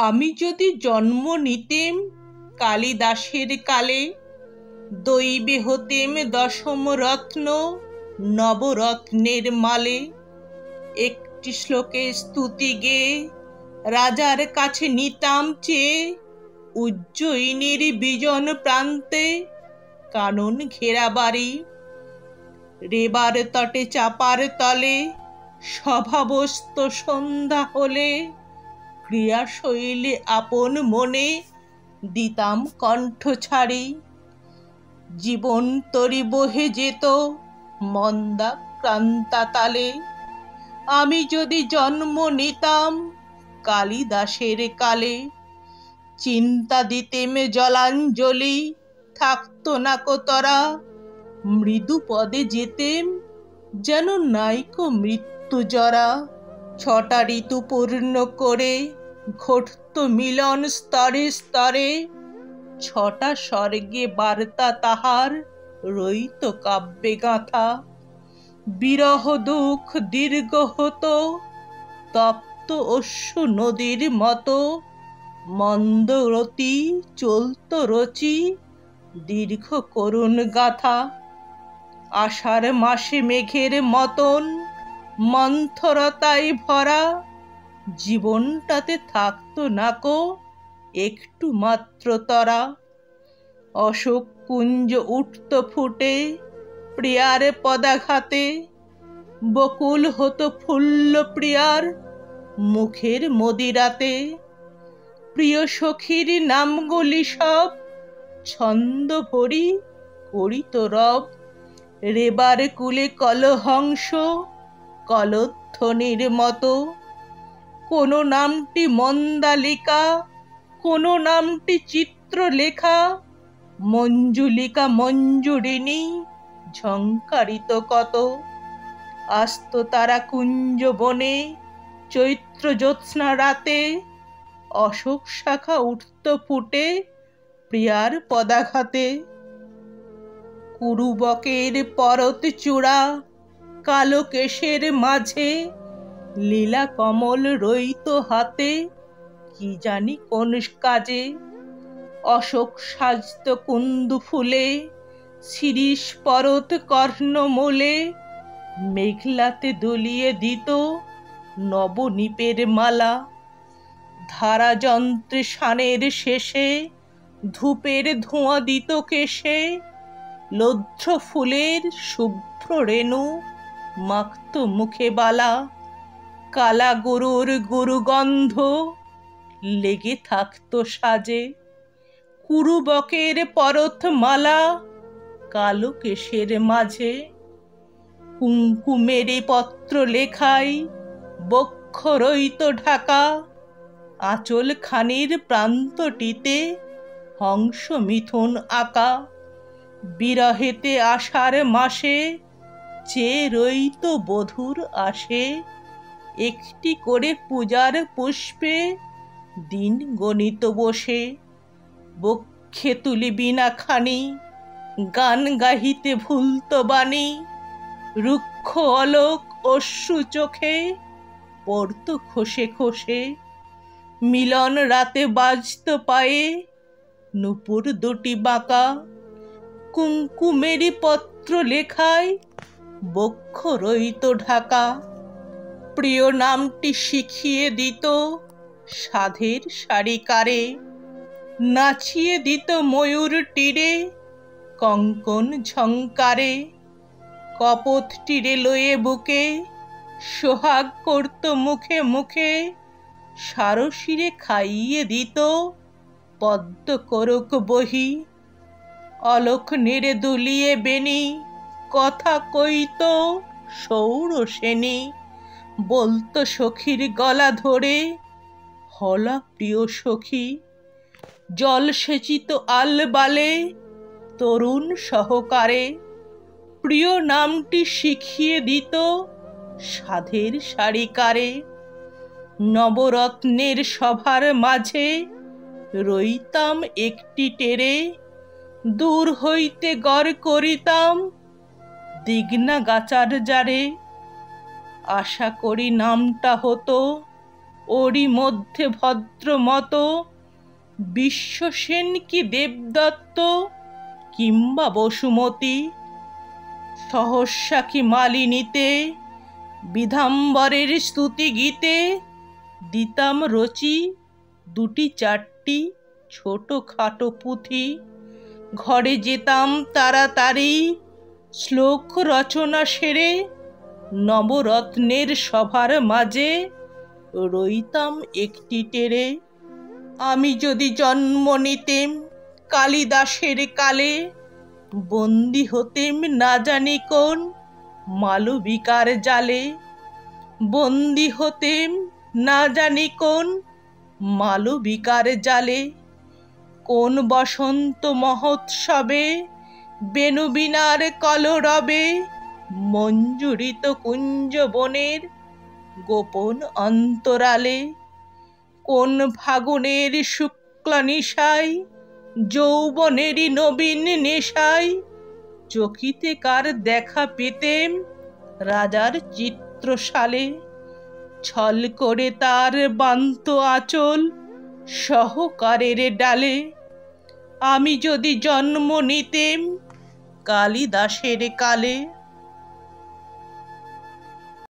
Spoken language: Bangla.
আমি যদি জন্ম নিতেম কালিদাসের কালে, দৈবে হতেম দশম রত্ন নবরত্নের মালে। একটি শ্লোকে স্তুতি গেয়ে রাজার কাছে নিতাম চেয়ে, উজ্জয়িনীর বিজন প্রান্তে কানন ঘেরা বাড়ি। রেবার তটে চাপার তলে স্বভাবস্ত সন্ধ্যা হলে, ক্রিয়া শৈলে আপন মনে দিতাম কণ্ঠ ছাড়ি। জীবন তরি বহে যেত মন্দা ক্রান্তা তালে, আমি যদি জন্ম নিতাম কালিদাসের কালে। চিন্তা দিতেম জলাঞ্জলি থাকতো না কোতরা, মৃদু পদে যেতেম যেন নাইকো মৃত্যু জরা। 6টা ঋতু পূর্ণ করে ঘটতো মিলন স্তরে স্তরে, 6টা স্বর্গে বার্তা তাহার রইত কাব্যে গাঁথা। বিরহ দুঃখ দীর্ঘ হতো তপ্ত অশ্রু নদীর মতো, মন্দরতি চলত রচি দীর্ঘ করুণ গাথা। আষাঢ় মাসে মেঘের মতন মন্থরতায় ভরা, জীবনটাতে থাকতো নাকো একটু মাত্র তরা। অশোক কুঞ্জ উঠত ফুটে প্রিয়ার পদাঘাতে, বকুল হতো ফুল্ল প্রিয়ার মুখের মদিরাতে। প্রিয় সখীর নামগুলি সব ছন্দ ভরি করিত রব, রেবার কুলে কলহংস কলধ্বনির মতো। কোনো নামটি মন্দালিকা, কোনো নামটি চিত্রলেখা, মঞ্জুলিকা মঞ্জুরিনী ঝঙ্কারিত কত। আস্ত তারা কুঞ্জ বনে চৈত্র জ্যোৎস্না রাতে, অশোক শাখা উঠত ফুটে প্রিয়ার পদাঘাতে। কুরুবকের পরত চূড়া কালো কেশের মাঝে, লীলা কমল রইত হাতে কি জানি কোন কাজে। অশোক সাজত কুন্দু ফুলে শিরীষ পরত কর্ণমূলে, মেঘলাতে দুলিয়ে দিত নবনীপের মালা। ধারা যন্ত্রে শানের শেষে ধূপের ধোঁয়া দিত কেশে, লদ্র ফুলের শুভ্র রেণু মাখত মুখে বালা। কালা গরুর গুরুগন্ধ লেগে থাকতো সাজে, কুরুবকের পরত মালা কালো কেশের মাঝে। কুঙ্কুমেরই পত্র লেখায় বক্ষ রইত ঢাকা, আঁচল খানির প্রান্তটিতে হংস মিথুন আঁকা। বিরহেতে আষাঢ় মাসে চেয়ে রইত বধূর আসে, একটি করে পূজার পুষ্পে দিন গণিত বসে। বক্ষে তুলি বিনা খানি গান গাহিতে ভুলত বাণী, রুক্ষ অলোক অশ্রু চোখে পড়ত খসে খসে। মিলন রাতে বাজত পায়ে নূপুর দুটি বাঁকা, কুঙ্কুমেরই পত্র লেখায় বক্ষ রইত ঢাকা। প্রিয় নামটি শিখিয়ে দিত সাধের সারিকারে, নাচিয়ে দিত ময়ূর তীরে কঙ্কন ঝঙ্কারে। কপোত তীরে লয়ে বুকে সোহাগ করত মুখে মুখে, সারসিরে খাইয়ে দিত পদ্ম করক বহি। অলোক নেড়ে দুলিয়ে বেণী কথা কইত সৌর সেনী, বলতো সখীর গলা ধরে হলা প্রিয় সখী। জল সেচিত আলবালে তরুণ সহকারে, প্রিয় নামটি শিখিয়ে দিত সাধের সারিকারে। নবরত্নের সভার মাঝে রইতাম একটি টেরে, দূর হইতে গড় করিতাম দিগনা গাচার জারে। আশা করি নামটা হতো ওরই মধ্যে ভদ্রমত বিশ্বসেন কি দেবদত্ত কিংবা বসুমতী, সহসা কি মালিনীতে বিধাম্বরের স্তুতি গীতে দিতাম রচি দুটি চারটি ছোট খাটো পুঁথি। ঘরে যেতাম তাড়াতাড়ি শ্লোক রচনা সেরে, নবরত্নের সভার মাঝে রইতাম একটি টেরে। আমি যদি জন্ম নিতেম কালিদাসের কালে, বন্দি হতেম না জানি কোন মালবিকার জালে, বন্দি হতেম না জানি কোন মালবিকার জালে। কোন বসন্ত মহোৎসবে বেণুবীণার কলরবে, মঞ্জুরিত কুঞ্জবনের গোপন অন্তরালে, কোন ফাগুনের শুক্ল নিশায় যৌবনেরই নবীন নেশায় চকিতে কার দেখা পেতেম রাজার চিত্রশালে। ছল করে তার বান্ত আঁচল সহকারের ডালে, আমি যদি জন্ম নিতেম কালিদাসের কালে।